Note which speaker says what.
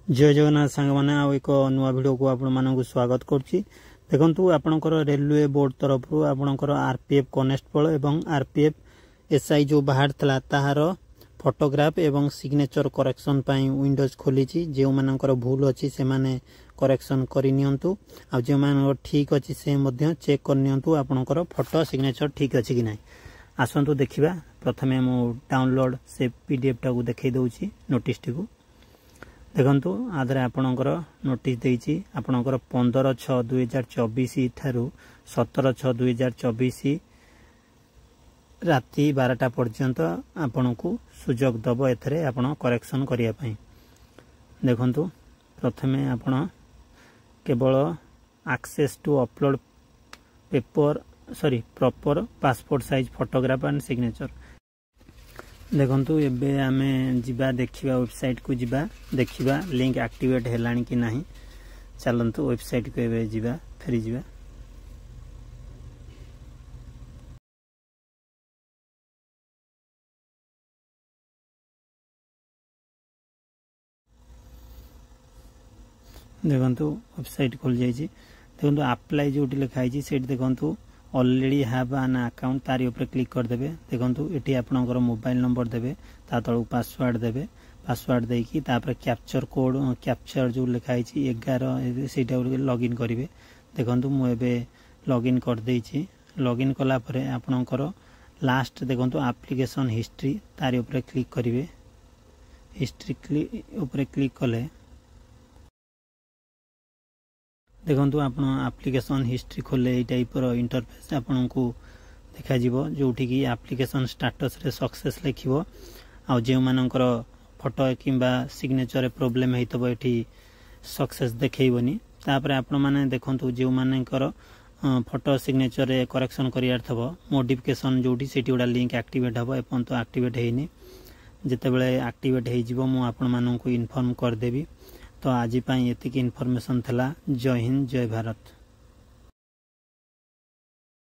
Speaker 1: जय जगन्नाथ सांग मैंने आउ एक नुआ भिडियो को आपण मानक स्वागत करुच्ची। देखु आपणकर रेलवे बोर्ड तरफ आपणकर आरपीएफ कनेस्टेबल एवं आरपीएफ एसआई जो बाहर था ताहार फोटोग्राफ एवं सिग्नेचर करेक्शन पाई विंडोज खोली जो मानकर भूल अच्छी से माने करेक्शन करनियंतु आ जो मान ठीक अच्छी से मध्य चेक करनियंतु आपणकर फोटो सिग्नेचर ठीक अच्छी कि नहीं। आसंतु देखिबा प्रथमे मु डाउनलोड से पीडीएफ टाकू देखै दउची नोटिस टी को देखंतु आदरे आपणकर नोटिस देइची आपणकर 15/6/2024 थारु 17/6/2024 राति 12टा पर्यंत आपनकु सुजोग दब एथरे आपण करेक्शन करिया पई। देखंतु प्रथमे आपण केवल access to upload paper proper passport size photograph and signature. देखंतु एबे आमे जिबा देखिबा वेबसाइट को जिबा देखिबा लिंक एक्टिवेट हेलानी कि नाही। चलंतु वेबसाइट को एबे जिबा फेरी जिबा। देखंतु वेबसाइट खोल जाइए। देखंतु अप्लाई जो लिखाई से देखंतु ऑलरेडी हैव एन अकाउंट तारी ऊपर क्लिक कर देबे। देखंतु एटी आपनकर मोबाइल नंबर देबे ता तळु पासवर्ड देबे पासवर्ड देकी तापर कैप्चर कोड कैप्चर जो लिखाई 11 सेटा लॉगिन करिवे। देखंतु मु एबे लॉगिन कर देइछि। लॉगिन कला परे आपनकर लास्ट देखंतु एप्लीकेशन हिस्ट्री तारी ऊपर क्लिक करिवे। हिस्ट्री ऊपर क्लिक कले देखंतु आपण एप्लीकेशन हिस्ट्री खोले ए टाइप रो इंटरफेस आपन को देखा जिवो जोठी की एप्लीकेशन स्टेटस रे सक्सेस लिखिवो आ जे मानकर फोटो किंबा सिग्नेचर रे प्रॉब्लम हेतबो एठी सक्सेस देखैबोनी। तापर आपण माने देखंतु जे मानकर फोटो सिग्नेचर रे करेक्शन करियार थबो मॉडिफिकेशन जोठी सेठी उडा लिंक एक्टिवेट हबो एपन तो एक्टिवेट हेइनी। जेतेबेले एक्टिवेट हेइ जिवो मु आपण मानन को इन्फॉर्म कर देबी। तो आज एतिक इनफॉरमेशन थला। जय हिंद जय भारत।